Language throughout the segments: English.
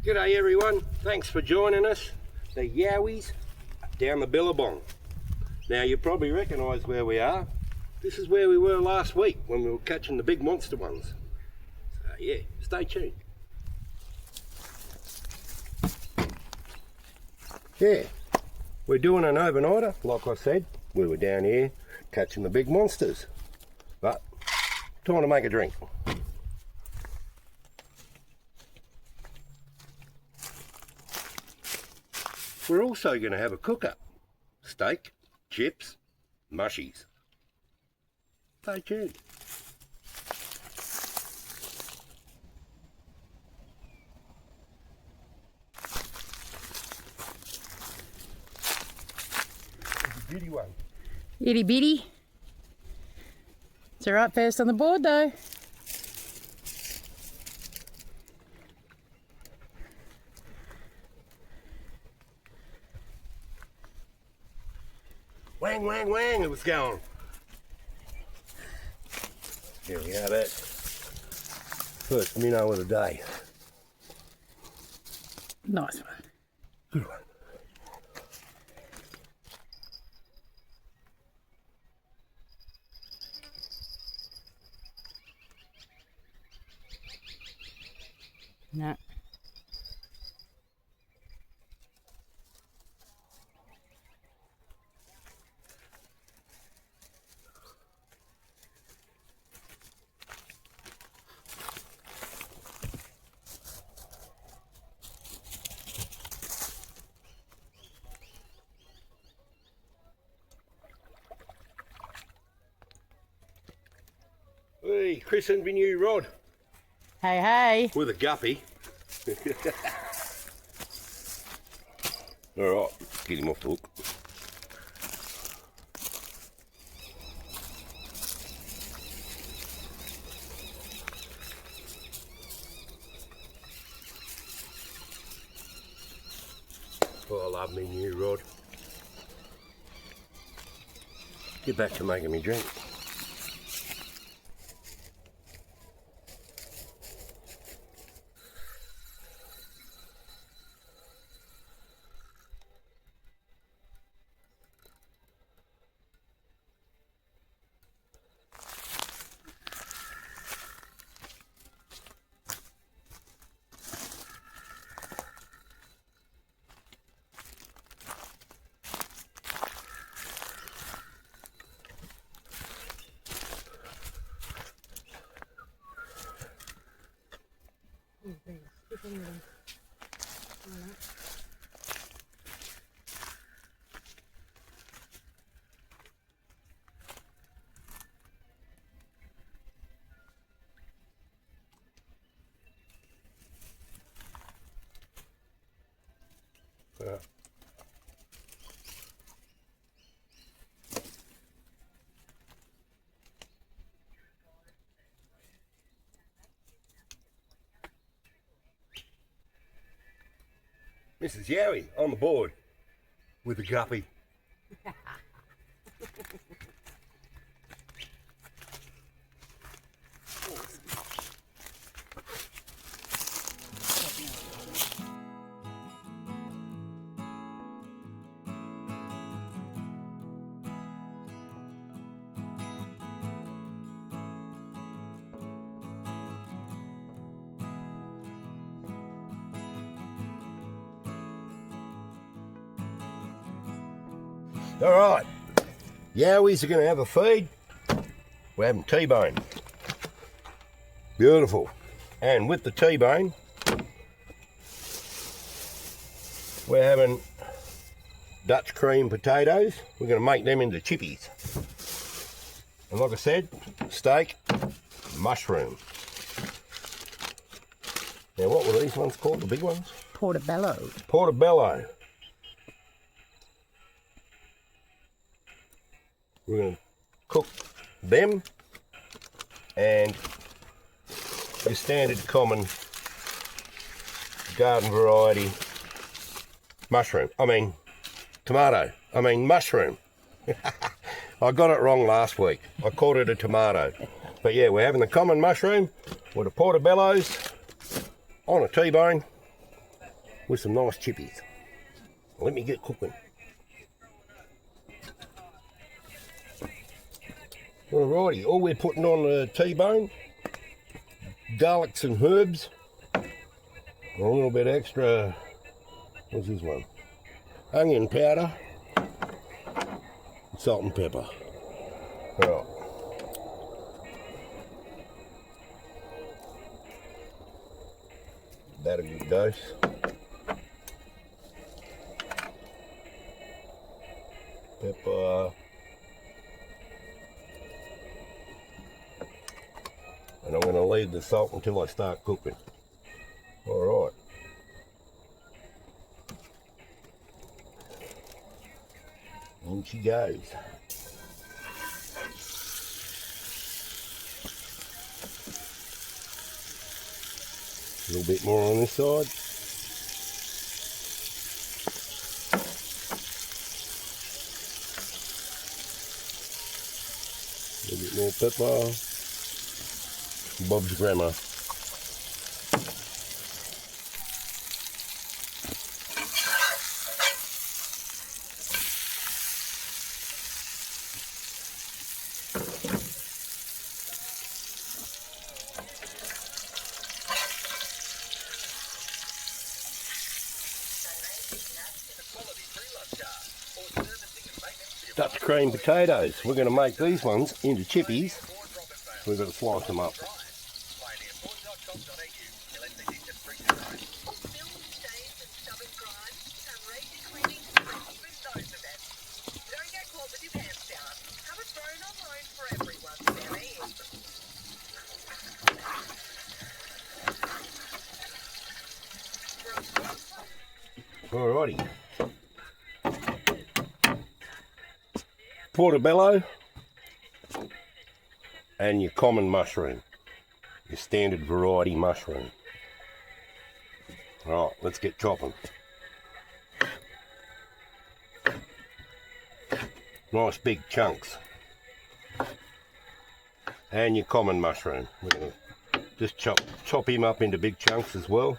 G'day everyone, thanks for joining us. The Yowies down the Billabong. Now you probably recognise where we are. This is where we were last week when we were catching the big monster ones. So yeah, stay tuned. Yeah, we're doing an overnighter, like I said. We were down here catching the big monsters. But, time to make a drink. We're also going to have a cook-up. Steak, chips, mushies. Stay tuned. It's a beauty one. Itty bitty. It's alright, first on the board though. Wang, wang, wang, it was going. Here we have it. First minnow of the day. Nice one. Good one. No. Hey, Chris and my new rod Hey, hey. with a guppy. Alright, get him off the hook. Oh, I love me new rod. Get back to making me drink. Mrs. Yowie on the board with a guppy. Alright, Yowies are going to have a feed. We're having T-bone. Beautiful. And with the T-bone, we're having Dutch cream potatoes. We're going to make them into chippies. And like I said, steak, mushroom. Now what were these ones called, the big ones? Portobello. Portobello. We're going to cook them and your standard common garden variety mushroom. Mushroom. I got it wrong last week. I called it a tomato. But yeah, we're having the common mushroom with the portobellos on a T-bone with some nice chippies. Let me get cooking. Alrighty, all we're putting on the T-bone, garlics and herbs, a little bit extra, what's this one? Onion powder, salt and pepper. Right. That a good dose. Pepper. And I'm going to leave the salt until I start cooking. Alright. In she goes. A little bit more on this side. A little bit more pepper. Bob's grammar. Dutch cream potatoes. We're going to make these ones into chippies. We've got to slice them up. Alrighty. Portobello and your common mushroom, your standard variety mushroom. Alright, let's get chopping. Nice big chunks. And your common mushroom. We're going to just chop him up into big chunks as well.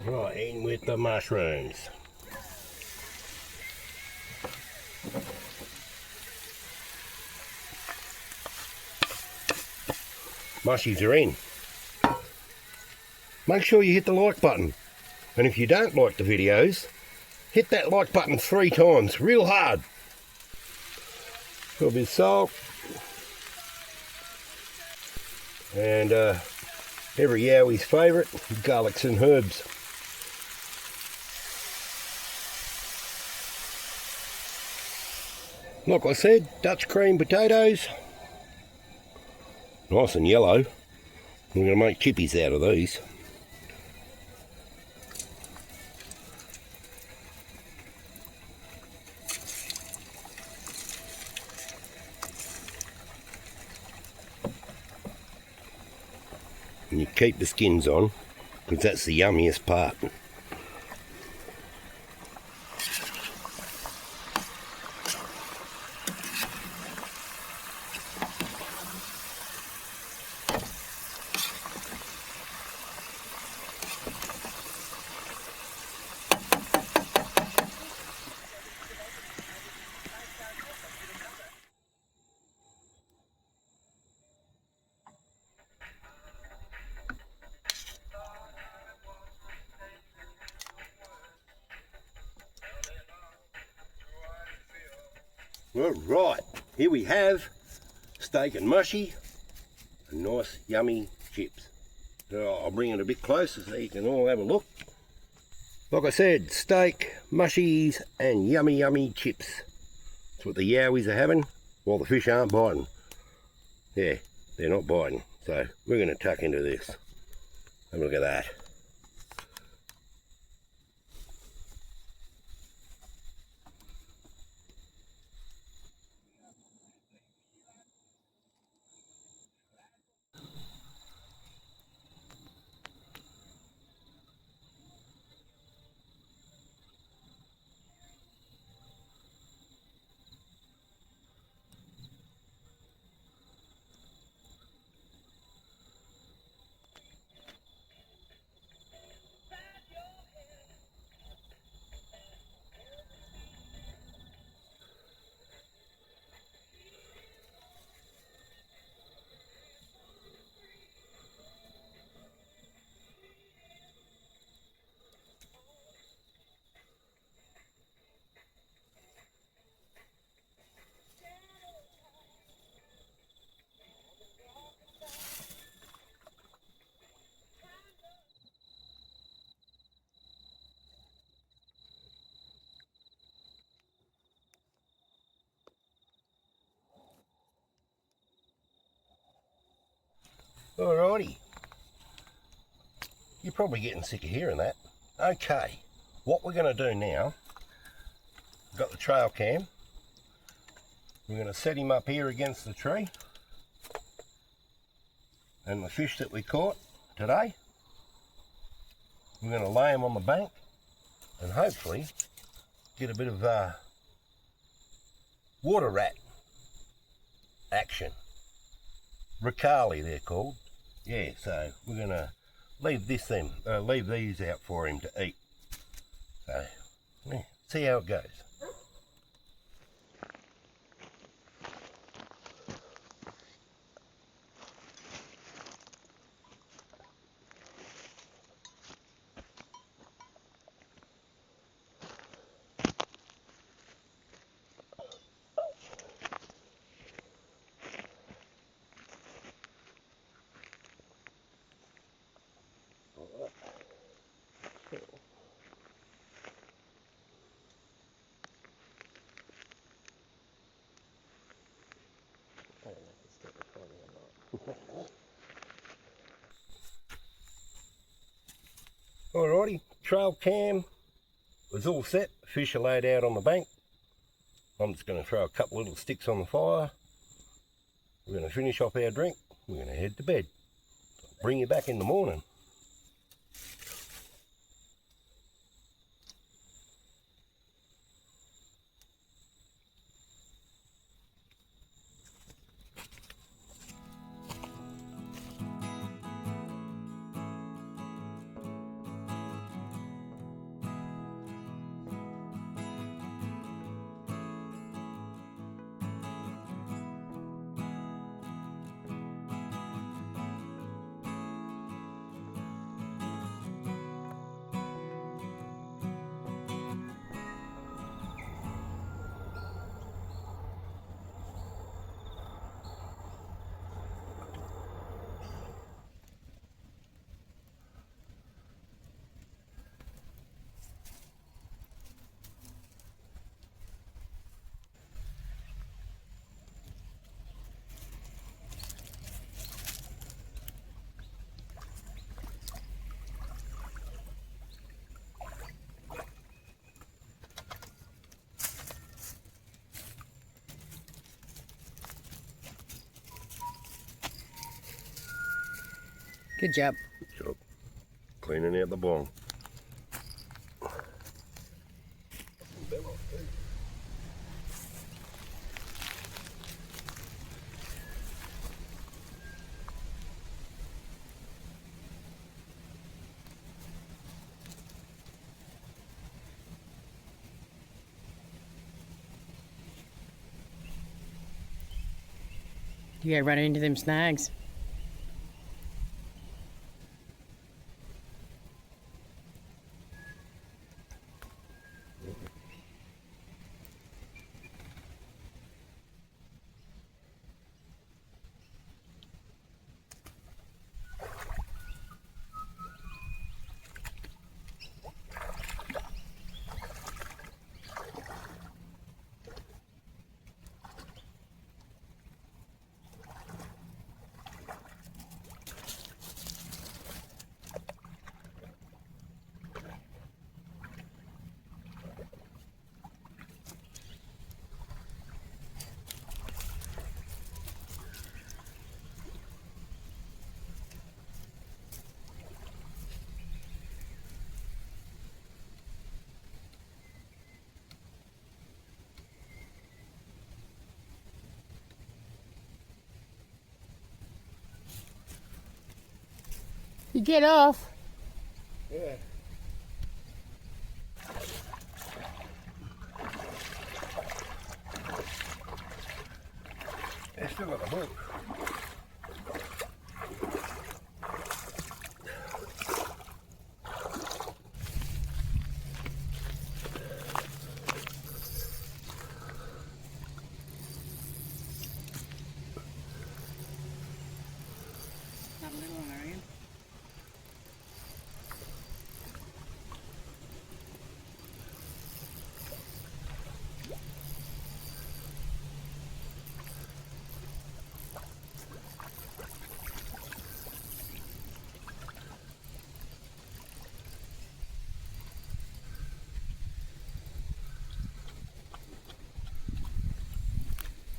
Right, in with the mushrooms. Mushies are in. Make sure you hit the like button. And if you don't like the videos, hit that like button 3 times, real hard. A little bit of salt. And every Yowie's favourite, garlics and herbs. Like I said, Dutch cream potatoes. Nice and yellow. We're going to make chippies out of these. And you keep the skins on, because that's the yummiest part. Right, here we have steak and mushy and nice yummy chips. So I'll bring it a bit closer so you can all have a look. Like I said, steak, mushies and yummy chips. That's what the Yowies are having while the fish aren't biting. Yeah, they're not biting. So we're going to tuck into this. Have a look at that. Alrighty. You're probably getting sick of hearing that. Okay, what we're going to do now, we've got the trail cam. We're going to set him up here against the tree. And the fish that we caught today, we're going to lay them on the bank and hopefully get a bit of water rat action. Ricali they're called. Yeah, so we're going to leave these out for him to eat. So, yeah, see how it goes. Alrighty, trail cam was all set. Fish are laid out on the bank. I'm just going to throw a couple little sticks on the fire. We're going to finish off our drink. We're going to head to bed. Bring you back in the morning. Good job. Good job. Cleaning out the bong. You go running into them snags. You get off. Yeah. They still got the hook. Not a little one, are you?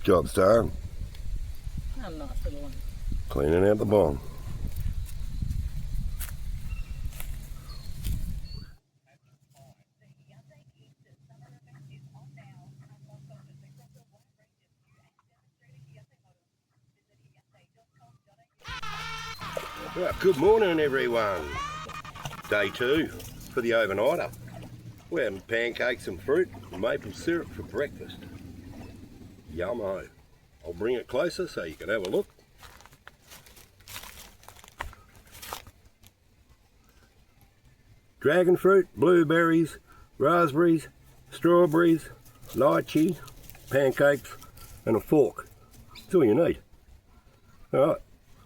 Job's done. Oh, nice little one. Cleaning out the bong. Well, good morning everyone. Day 2 for the overnighter. We're having pancakes and fruit and maple syrup for breakfast. Yummo. I'll bring it closer so you can have a look. Dragon fruit, blueberries, raspberries, strawberries, lychee, pancakes and a fork. That's all you need. Alright,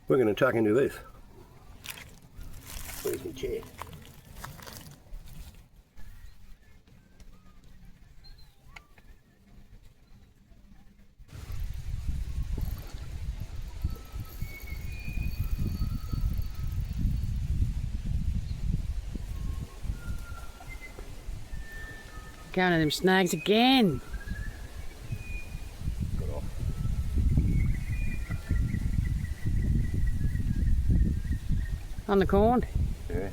we're going to tuck into this. Where's my chair? Going to them snags again. Got off. On the corn. Yeah.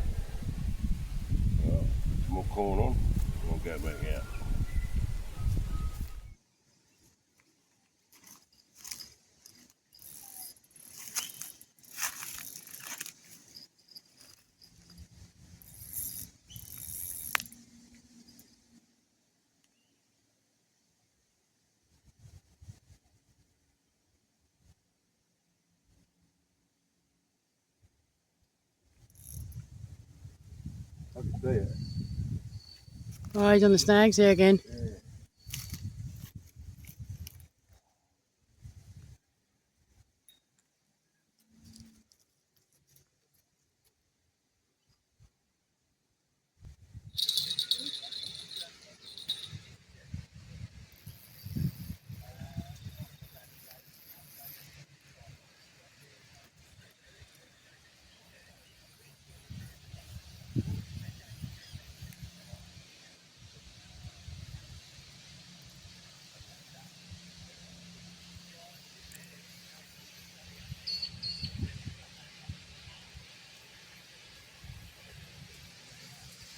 Well, some more corn on, and I'll go back out. I can see it. Oh, he's on the snags there again. Yeah.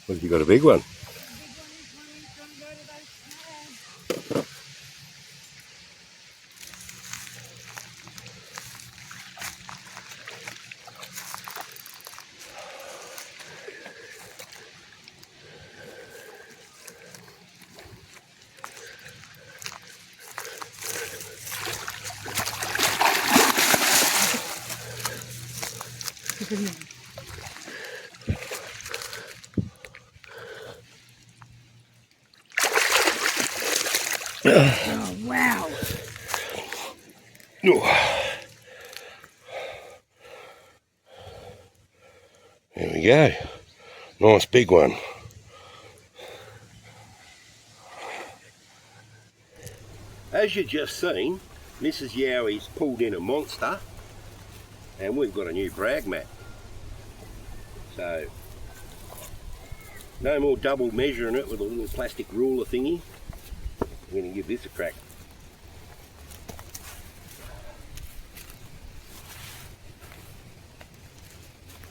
What, you got a big one? Oh, wow. There we go. Nice big one. As you just seen, Mrs. Yowie's pulled in a monster and we've got a new brag mat. So, no more double measuring it with a little plastic ruler thingy. We're going to give this a crack.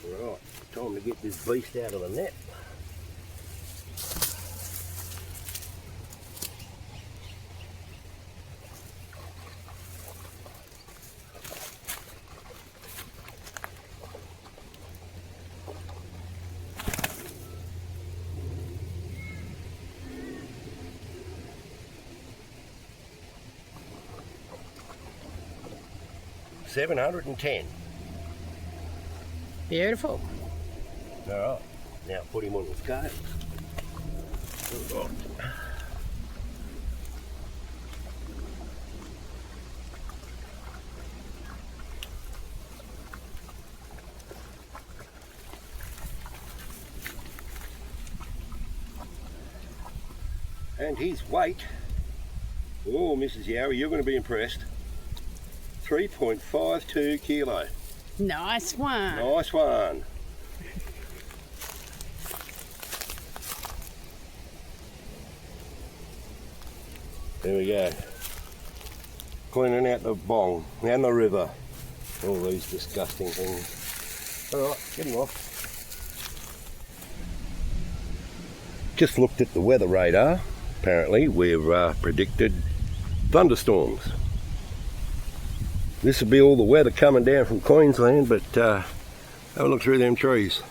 Right, time to get this beast out of the net. $710. Beautiful. Alright, now put him on the scale. And his weight, oh Mrs. Yowie, you're going to be impressed, 3.52 kilo. Nice one. Nice one. There we go. cleaning out the bong and the river. All these disgusting things. Alright, get him off. Just looked at the weather radar. Apparently we've predicted thunderstorms. This will be all the weather coming down from Queensland, but have a look through them trees.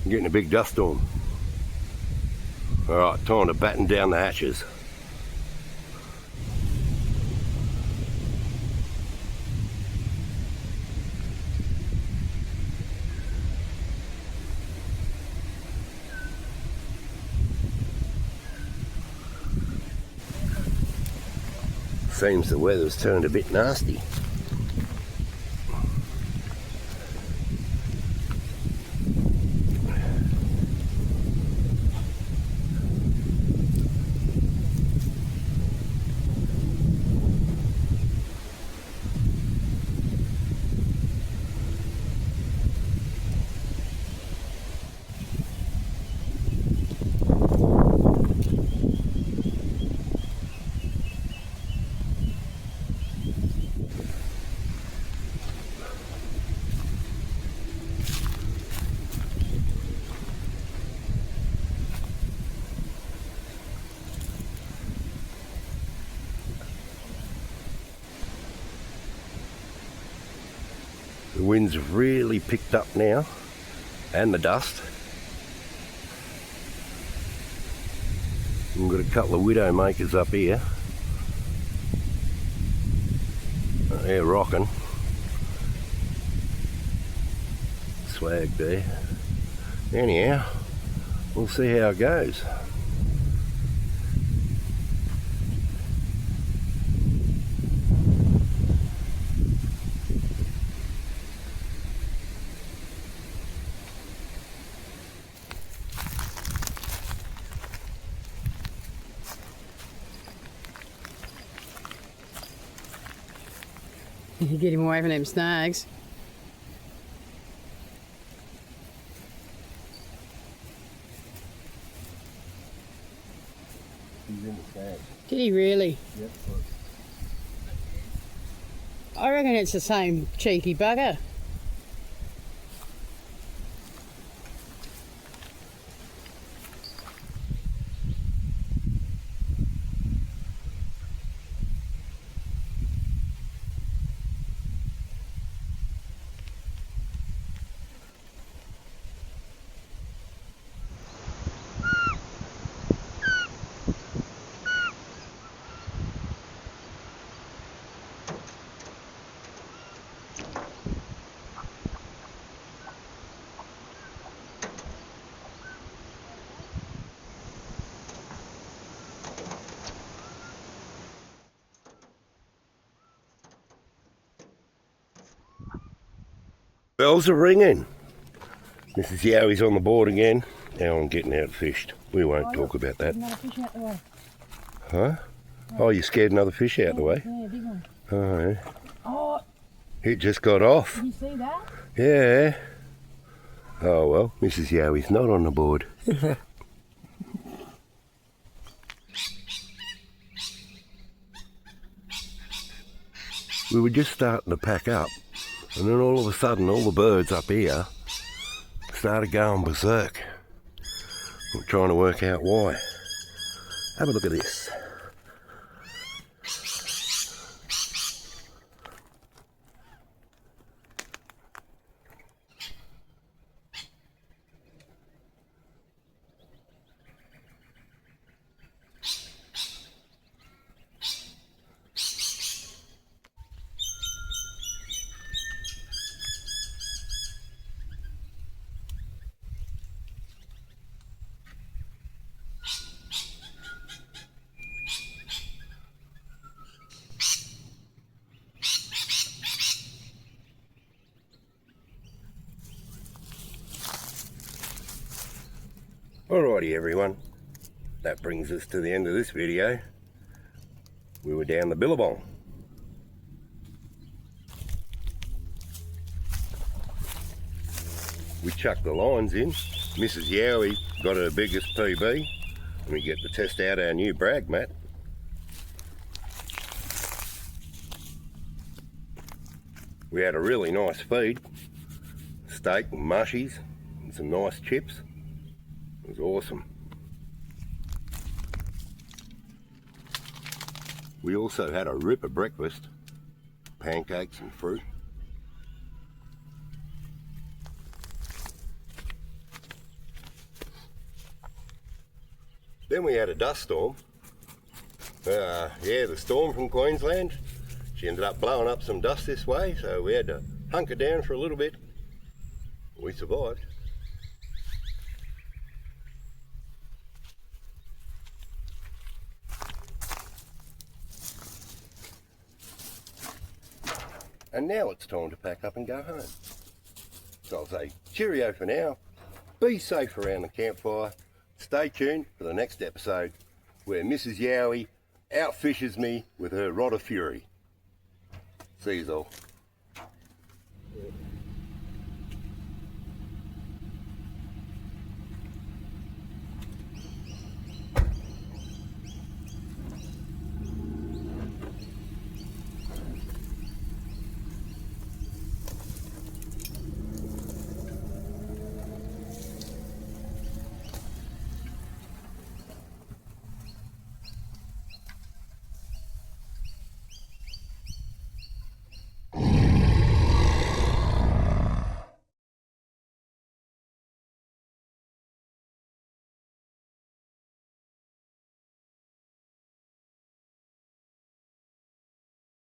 I'm getting a big dust storm. Alright, time to batten down the hatches. Seems the weather's turned a bit nasty. The wind's really picked up now, and the dust. We've got a couple of widow makers up here. They're rocking. Swag there. Anyhow, we'll see how it goes. Get him away from them snags. He's in the snag. Did he really? Yep. I reckon it's the same cheeky bugger. Bells are ringing. Mrs. Yowie's on the board again. Now I'm getting out fished. We won't talk about that. Another fish out the way. Huh? Oh, you scared another fish out the way? Yeah, big one. Oh, yeah. Oh, It just got off. did you see that? Yeah. Oh well, Mrs. Yowie's not on the board. We were just starting to pack up, and then all of a sudden all the birds up here started going berserk. I'm trying to work out why. Have a look at this. Alrighty everyone, that brings us to the end of this video. We were down the Billabong. We chucked the lines in. Mrs. Yowie got her biggest PB. We get to test out our new brag mat. We had a really nice feed, steak and mushies and some nice chips. It was awesome. We also had a ripper breakfast, pancakes and fruit. Then we had a dust storm. Yeah, the storm from Queensland. She ended up blowing up some dust this way, so we had to hunker down for a little bit. We survived. And now it's time to pack up and go home. So I'll say cheerio for now. Be safe around the campfire. Stay tuned for the next episode where Mrs. Yowie outfishes me with her rod of fury. See you all.